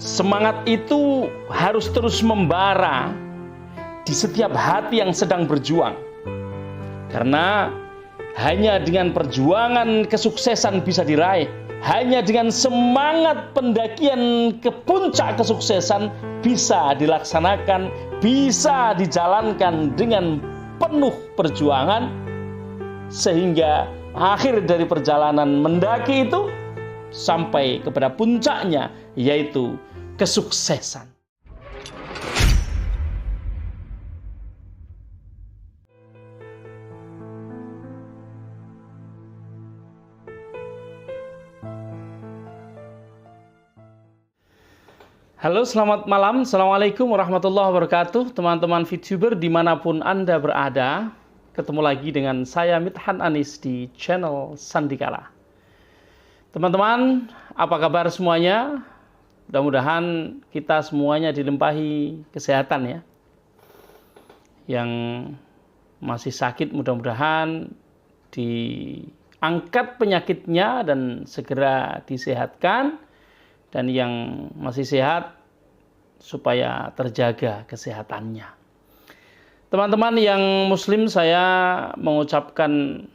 Semangat itu harus terus membara di setiap hati yang sedang berjuang. Karena hanya dengan perjuangan kesuksesan bisa diraih. Hanya dengan semangat pendakian ke puncak kesuksesan bisa dilaksanakan, bisa dijalankan dengan penuh perjuangan, sehingga akhir dari perjalanan mendaki itu sampai kepada puncaknya, yaitu kesuksesan. Halo, selamat malam. Assalamualaikum warahmatullahi wabarakatuh. Teman-teman VTuber dimanapun Anda berada, ketemu lagi dengan saya Mithan Anis di channel Sandikala. Teman-teman, apa kabar semuanya? Mudah-mudahan kita semuanya dilimpahi kesehatan ya. Yang masih sakit mudah-mudahan diangkat penyakitnya dan segera disehatkan. Dan yang masih sehat supaya terjaga kesehatannya. Teman-teman yang muslim, saya mengucapkan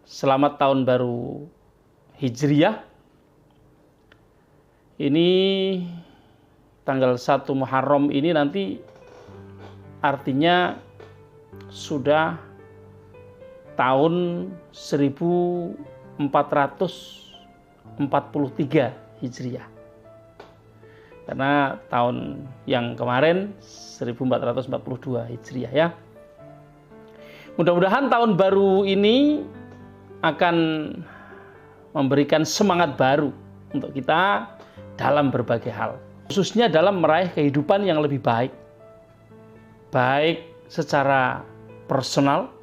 selamat tahun baru Hijriyah. Ini tanggal 1 Muharram ini nanti artinya sudah tahun 1443 Hijriyah. Karena tahun yang kemarin 1442 Hijriyah ya. Mudah-mudahan tahun baru ini akan memberikan semangat baru untuk kita dalam berbagai hal. Khususnya dalam meraih kehidupan yang lebih baik. Baik secara personal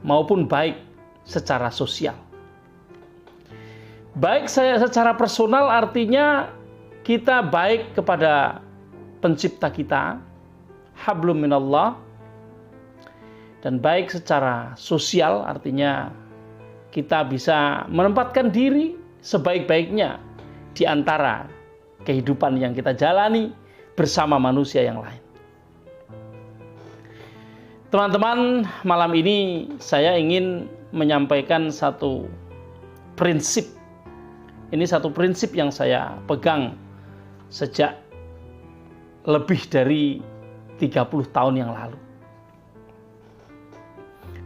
maupun baik secara sosial. Baik saya secara personal artinya kita baik kepada pencipta kita, hablum minallah. Dan baik secara sosial artinya kita bisa menempatkan diri sebaik-baiknya di antara kehidupan yang kita jalani bersama manusia yang lain. Teman-teman, malam ini saya ingin menyampaikan satu prinsip. Ini satu prinsip yang saya pegang sejak lebih dari 30 tahun yang lalu.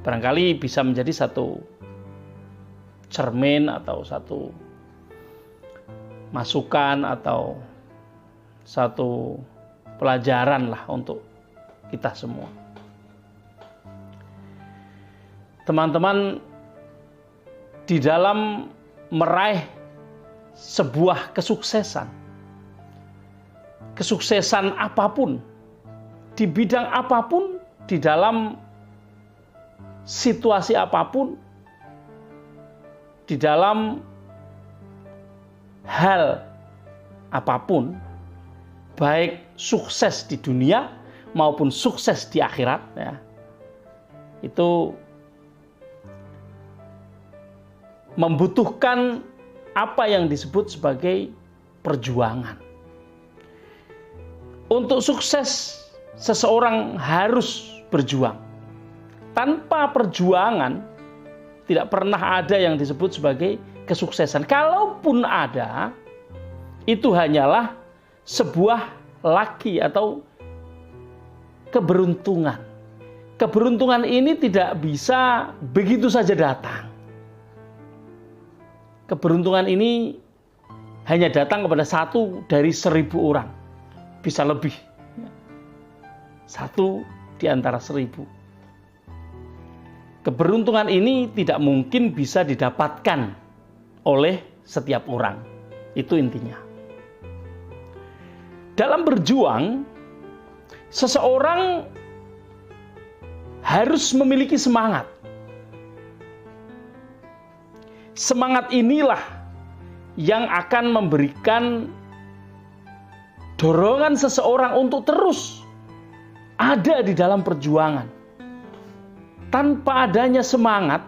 Barangkali bisa menjadi satu cermin atau satu masukan atau satu pelajaran lah untuk kita semua. Teman-teman, di dalam meraih sebuah kesuksesan apapun, di bidang apapun, di dalam situasi apapun, di dalam hal apapun, baik sukses di dunia maupun sukses di akhirat ya, itu membutuhkan apa yang disebut sebagai perjuangan. Untuk sukses, seseorang harus berjuang. Tanpa perjuangan, tidak pernah ada yang disebut sebagai kesuksesan. Kalaupun ada, itu hanyalah sebuah laki atau keberuntungan. Keberuntungan ini tidak bisa begitu saja datang. Keberuntungan ini hanya datang kepada 1 dari 1000 orang. Bisa lebih. 1 di antara 1000. Keberuntungan ini tidak mungkin bisa didapatkan oleh setiap orang. Itu intinya. Dalam berjuang, seseorang harus memiliki semangat. Semangat inilah yang akan memberikan dorongan seseorang untuk terus ada di dalam perjuangan. Tanpa adanya semangat,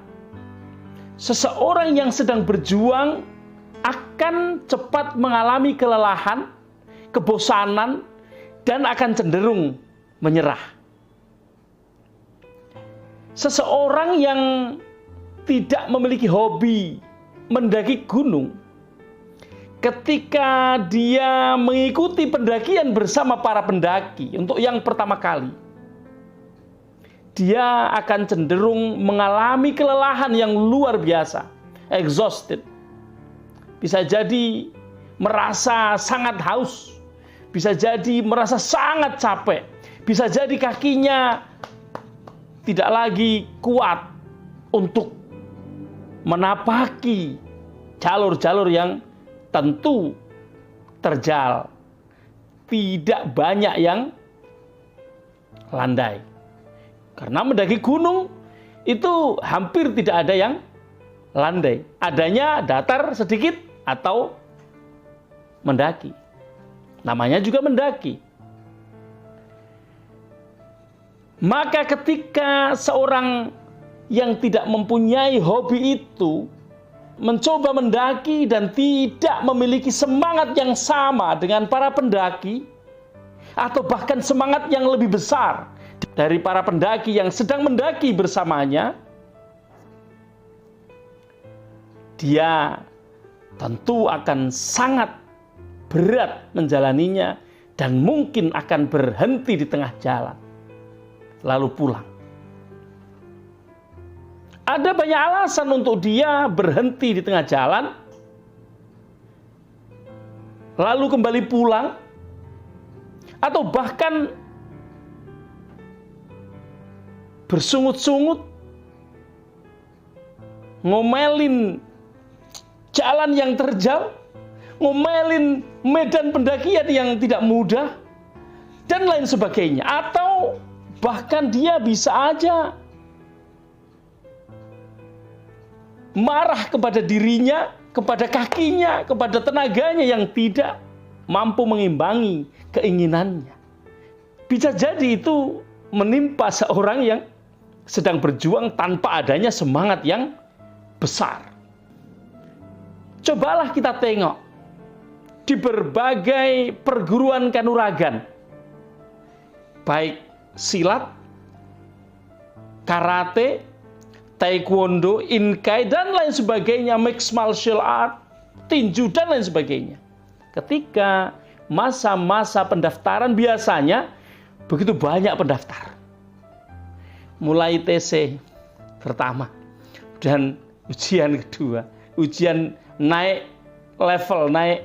seseorang yang sedang berjuang akan cepat mengalami kelelahan, kebosanan, dan akan cenderung menyerah. Seseorang yang tidak memiliki hobi mendaki gunung, ketika dia mengikuti pendakian bersama para pendaki untuk yang pertama kali, dia akan cenderung mengalami kelelahan yang luar biasa, exhausted. Bisa jadi merasa sangat haus, bisa jadi merasa sangat capek, bisa jadi kakinya tidak lagi kuat untuk menapaki jalur-jalur yang tentu terjal, tidak banyak yang landai. Karena mendaki gunung itu hampir tidak ada yang landai. Adanya datar sedikit atau mendaki. Namanya juga mendaki. Maka ketika seorang yang tidak mempunyai hobi itu mencoba mendaki dan tidak memiliki semangat yang sama dengan para pendaki, atau bahkan semangat yang lebih besar dari para pendaki yang sedang mendaki bersamanya, dia tentu akan sangat berat menjalaninya dan mungkin akan berhenti di tengah jalan, lalu pulang. Ada banyak alasan untuk dia berhenti di tengah jalan, lalu kembali pulang, atau bahkan bersungut-sungut, ngomelin jalan yang terjal, ngomelin medan pendakian yang tidak mudah, dan lain sebagainya. Atau bahkan dia bisa aja marah kepada dirinya, kepada kakinya, kepada tenaganya yang tidak mampu mengimbangi keinginannya. Bisa jadi itu menimpa seorang yang sedang berjuang tanpa adanya semangat yang besar. Cobalah kita tengok di berbagai perguruan kanuragan, baik silat, karate, taekwondo, inkai, dan lain sebagainya, mixed martial art, tinju, dan lain sebagainya. Ketika masa-masa pendaftaran biasanya begitu banyak pendaftar. Mulai TC pertama, dan ujian kedua, ujian naik level, naik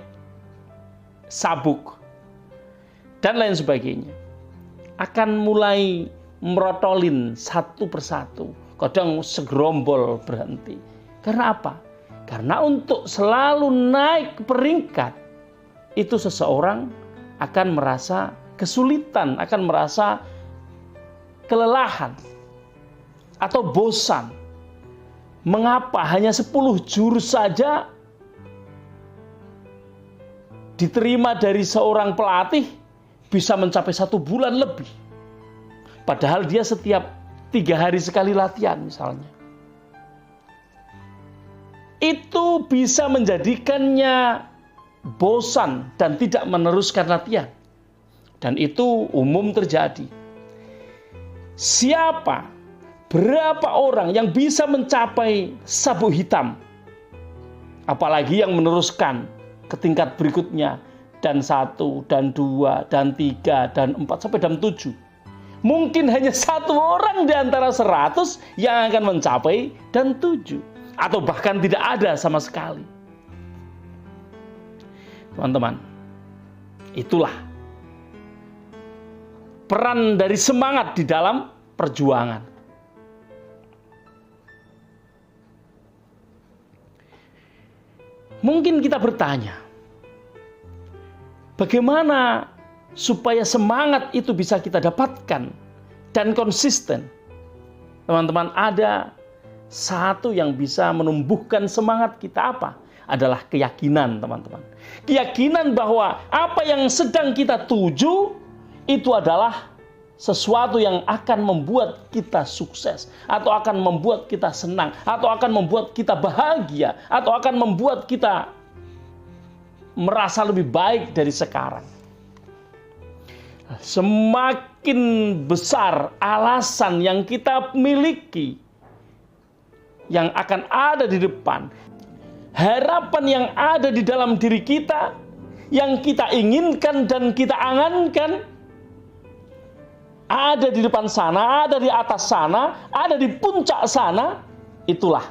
sabuk, dan lain sebagainya. Akan mulai merotolin satu persatu. Kadang segerombol berhenti. Karena apa? Karena untuk selalu naik peringkat, itu seseorang akan merasa kesulitan, akan merasa kelelahan atau bosan. Mengapa hanya 10 jurus saja diterima dari seorang pelatih bisa mencapai 1 bulan lebih? Padahal dia setiap 3 hari sekali latihan misalnya. Itu bisa menjadikannya bosan dan tidak meneruskan latihan. Dan itu umum terjadi. Berapa orang yang bisa mencapai sabuk hitam? Apalagi yang meneruskan ke tingkat berikutnya. Dan 1, dan 2, dan 3, dan 4, sampai dan 7. Mungkin hanya 1 orang di antara 100 yang akan mencapai dan 7. Atau bahkan tidak ada sama sekali. Teman-teman, itulah peran dari semangat di dalam perjuangan. Mungkin kita bertanya, bagaimana supaya semangat itu bisa kita dapatkan dan konsisten? Teman-teman, ada satu yang bisa menumbuhkan semangat kita, apa? Adalah keyakinan, teman-teman. Keyakinan bahwa apa yang sedang kita tuju itu adalah sesuatu yang akan membuat kita sukses, atau akan membuat kita senang, atau akan membuat kita bahagia, atau akan membuat kita merasa lebih baik dari sekarang. Semakin besar alasan yang kita miliki yang akan ada di depan, harapan yang ada di dalam diri kita, yang kita inginkan dan kita angankan, ada di depan sana, ada di atas sana, ada di puncak sana, itulah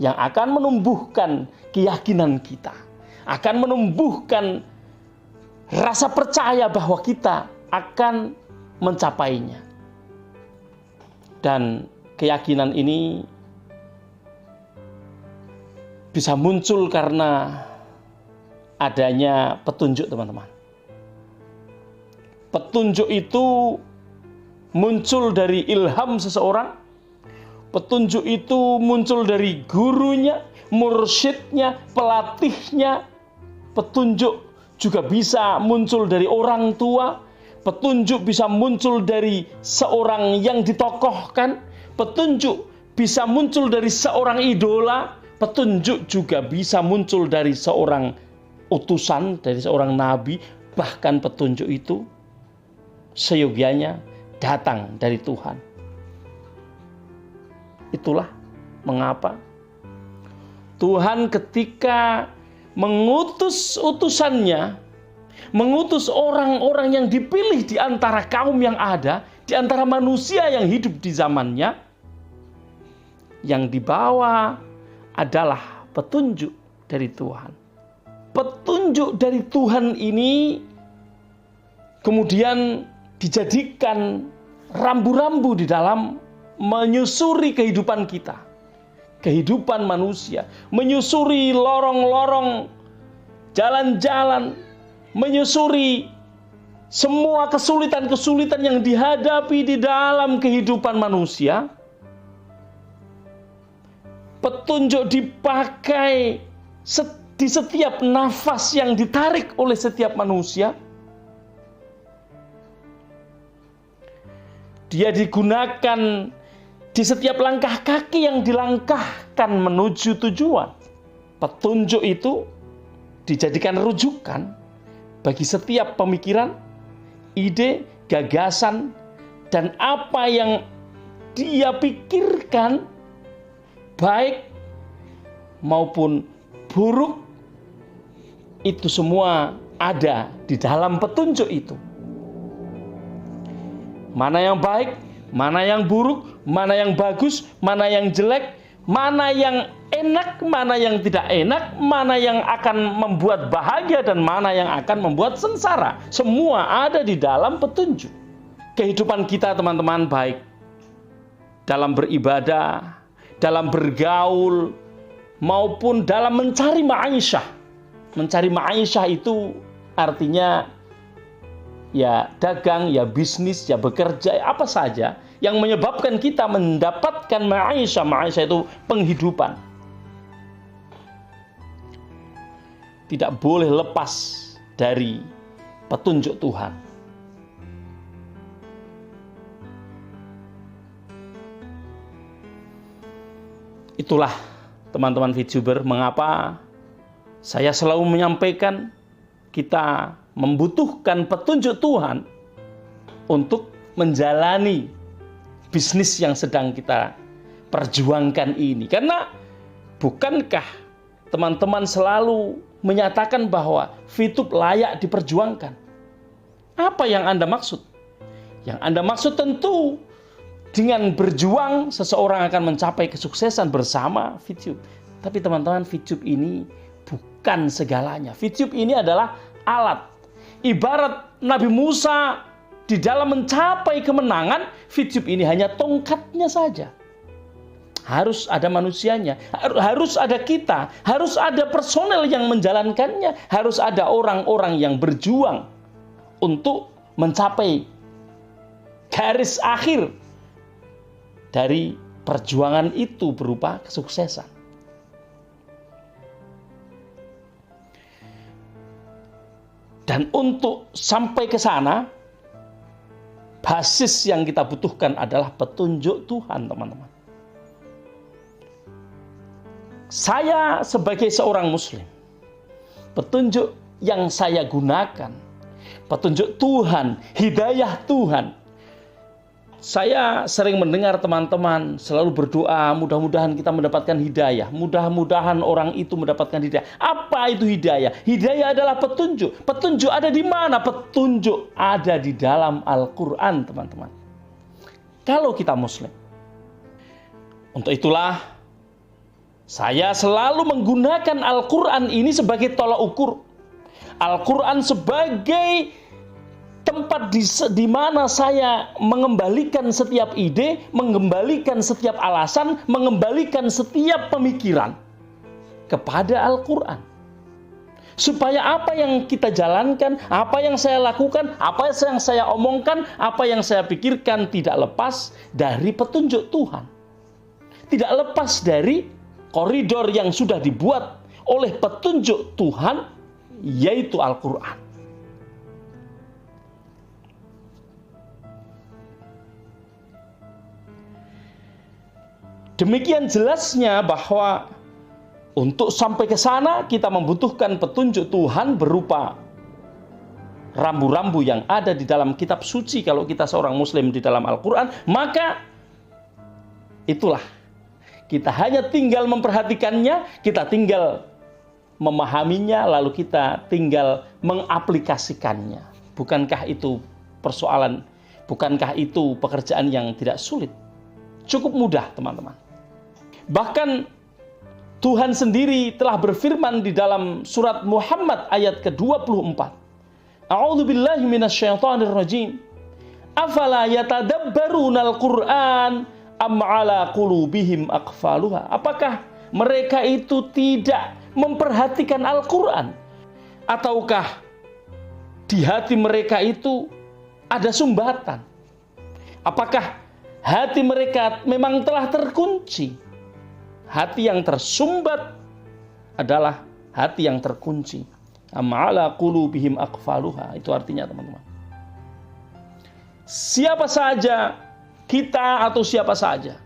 yang akan menumbuhkan keyakinan kita, akan menumbuhkan rasa percaya bahwa kita akan mencapainya. Dan keyakinan ini bisa muncul karena adanya petunjuk, teman-teman. Petunjuk itu muncul dari ilham seseorang. Petunjuk itu muncul dari gurunya, mursyidnya, pelatihnya. Petunjuk juga bisa muncul dari orang tua. Petunjuk bisa muncul dari seorang yang ditokohkan. Petunjuk bisa muncul dari seorang idola. Petunjuk juga bisa muncul dari seorang utusan, dari seorang nabi. Bahkan petunjuk itu seyogianya datang dari Tuhan. Itulah mengapa Tuhan ketika mengutus utusannya, mengutus orang-orang yang dipilih di antara kaum yang ada, di antara manusia yang hidup di zamannya, yang dibawa adalah petunjuk dari Tuhan. Petunjuk dari Tuhan ini kemudian dijadikan rambu-rambu di dalam menyusuri kehidupan kita, kehidupan manusia, menyusuri lorong-lorong, jalan-jalan, menyusuri semua kesulitan-kesulitan yang dihadapi di dalam kehidupan manusia. Petunjuk dipakai di setiap nafas yang ditarik oleh setiap manusia. Dia digunakan di setiap langkah kaki yang dilangkahkan menuju tujuan. Petunjuk itu dijadikan rujukan bagi setiap pemikiran, ide, gagasan, dan apa yang dia pikirkan, baik maupun buruk, itu semua ada di dalam petunjuk itu. Mana yang baik, mana yang buruk, mana yang bagus, mana yang jelek, mana yang enak, mana yang tidak enak, mana yang akan membuat bahagia dan mana yang akan membuat sengsara. Semua ada di dalam petunjuk. Kehidupan kita, teman-teman, baik dalam beribadah, dalam bergaul, maupun dalam mencari ma'isyah. Mencari ma'isyah itu artinya ya dagang, ya bisnis, ya bekerja, ya apa saja yang menyebabkan kita mendapatkan ma'isyah. Ma'isyah itu penghidupan. Tidak boleh lepas dari petunjuk Tuhan. Itulah, teman-teman VTuber, mengapa saya selalu menyampaikan kita membutuhkan petunjuk Tuhan untuk menjalani bisnis yang sedang kita perjuangkan ini. Karena bukankah teman-teman selalu menyatakan bahwa VTube layak diperjuangkan? Apa yang Anda maksud? Yang Anda maksud tentu dengan berjuang seseorang akan mencapai kesuksesan bersama VTube. Tapi teman-teman, VTube ini bukan segalanya. VTube ini adalah alat. Ibarat Nabi Musa di dalam mencapai kemenangan, VTube ini hanya tongkatnya saja. Harus ada manusianya, harus ada kita, harus ada personel yang menjalankannya, harus ada orang-orang yang berjuang untuk mencapai garis akhir dari perjuangan itu berupa kesuksesan. Dan untuk sampai ke sana, basis yang kita butuhkan adalah petunjuk Tuhan, teman-teman. Saya sebagai seorang muslim petunjuk yang saya gunakan, petunjuk Tuhan, hidayah Tuhan. Saya sering mendengar teman-teman selalu berdoa, mudah-mudahan kita mendapatkan hidayah. Mudah-mudahan orang itu mendapatkan hidayah. Apa itu hidayah? Hidayah adalah petunjuk. Petunjuk ada di mana? Petunjuk ada di dalam Al-Quran, teman-teman. Kalau kita Muslim. Untuk itulah, saya selalu menggunakan Al-Quran ini sebagai tolak ukur. Al-Quran sebagai tempat di mana saya mengembalikan setiap ide, mengembalikan setiap alasan, mengembalikan setiap pemikiran kepada Al-Quran. Supaya apa yang kita jalankan, apa yang saya lakukan, apa yang saya omongkan, apa yang saya pikirkan tidak lepas dari petunjuk Tuhan. Tidak lepas dari koridor yang sudah dibuat oleh petunjuk Tuhan, yaitu Al-Quran. Demikian jelasnya bahwa untuk sampai ke sana kita membutuhkan petunjuk Tuhan berupa rambu-rambu yang ada di dalam kitab suci. Kalau kita seorang Muslim di dalam Al-Quran, maka itulah kita hanya tinggal memperhatikannya, kita tinggal memahaminya, lalu kita tinggal mengaplikasikannya. Bukankah itu persoalan? Bukankah itu pekerjaan yang tidak sulit? Cukup mudah, teman-teman. Bahkan Tuhan sendiri telah berfirman di dalam surat Muhammad ayat ke-24. A'udzu billahi minasyaitonir rajim. Afala yatadabbarunal Qur'an am 'ala qulubihim aqfaluha? Apakah mereka itu tidak memperhatikan Al-Qur'an? Ataukah di hati mereka itu ada sumbatan? Apakah hati mereka memang telah terkunci? Hati yang tersumbat adalah hati yang terkunci. Am'ala qulubihim aqfaluha. Itu artinya, teman-teman, siapa saja, kita atau siapa saja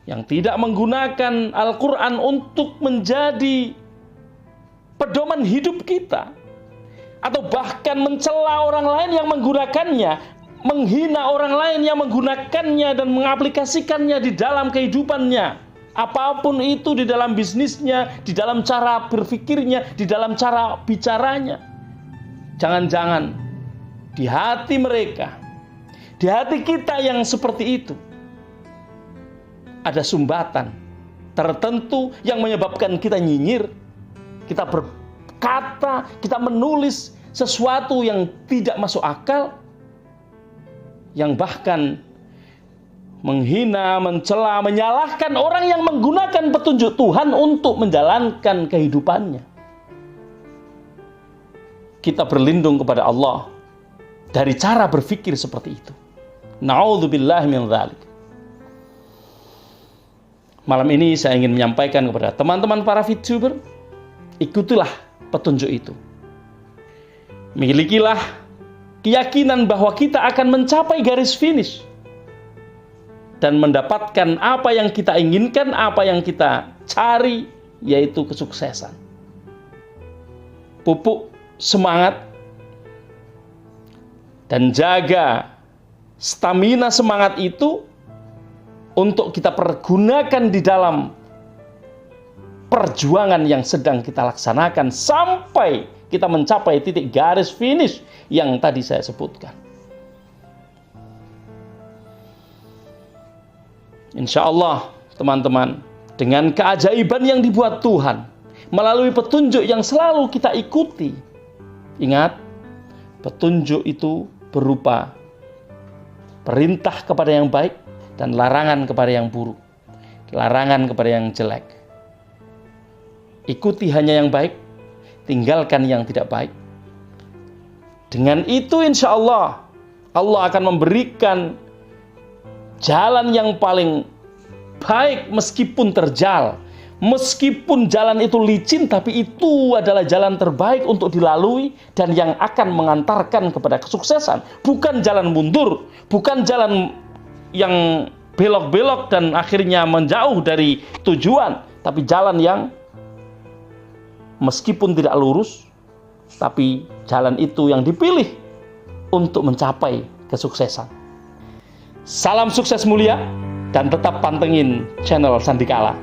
yang tidak menggunakan Al-Quran untuk menjadi pedoman hidup kita, atau bahkan mencela orang lain yang menggunakannya, menghina orang lain yang menggunakannya dan mengaplikasikannya di dalam kehidupannya, apapun itu, di dalam bisnisnya, di dalam cara berpikirnya, di dalam cara bicaranya. Jangan-jangan di hati mereka, di hati kita yang seperti itu, ada sumbatan tertentu yang menyebabkan kita nyinyir, kita berkata, kita menulis sesuatu yang tidak masuk akal, yang bahkan menghina, mencela, menyalahkan orang yang menggunakan petunjuk Tuhan untuk menjalankan kehidupannya. Kita berlindung kepada Allah dari cara berpikir seperti itu. Na'udzubillahi min dzalik. Malam ini saya ingin menyampaikan kepada teman-teman para VTuber, ikutilah petunjuk itu. Milikilah keyakinan bahwa kita akan mencapai garis finish dan mendapatkan apa yang kita inginkan, apa yang kita cari, yaitu kesuksesan. Pupuk semangat dan jaga stamina semangat itu untuk kita pergunakan di dalam perjuangan yang sedang kita laksanakan sampai kita mencapai titik garis finish yang tadi saya sebutkan. Insya Allah, teman-teman, dengan keajaiban yang dibuat Tuhan melalui petunjuk yang selalu kita ikuti. Ingat, petunjuk itu berupa perintah kepada yang baik dan larangan kepada yang buruk, larangan kepada yang jelek. Ikuti hanya yang baik, tinggalkan yang tidak baik. Dengan itu insya Allah, Allah akan memberikan jalan yang paling baik meskipun terjal. Meskipun jalan itu licin, tapi itu adalah jalan terbaik untuk dilalui dan yang akan mengantarkan kepada kesuksesan. Bukan jalan mundur, bukan jalan yang belok-belok dan akhirnya menjauh dari tujuan, tapi jalan yang meskipun tidak lurus, tapi jalan itu yang dipilih untuk mencapai kesuksesan. Salam sukses mulia dan tetap pantengin channel Sandikala.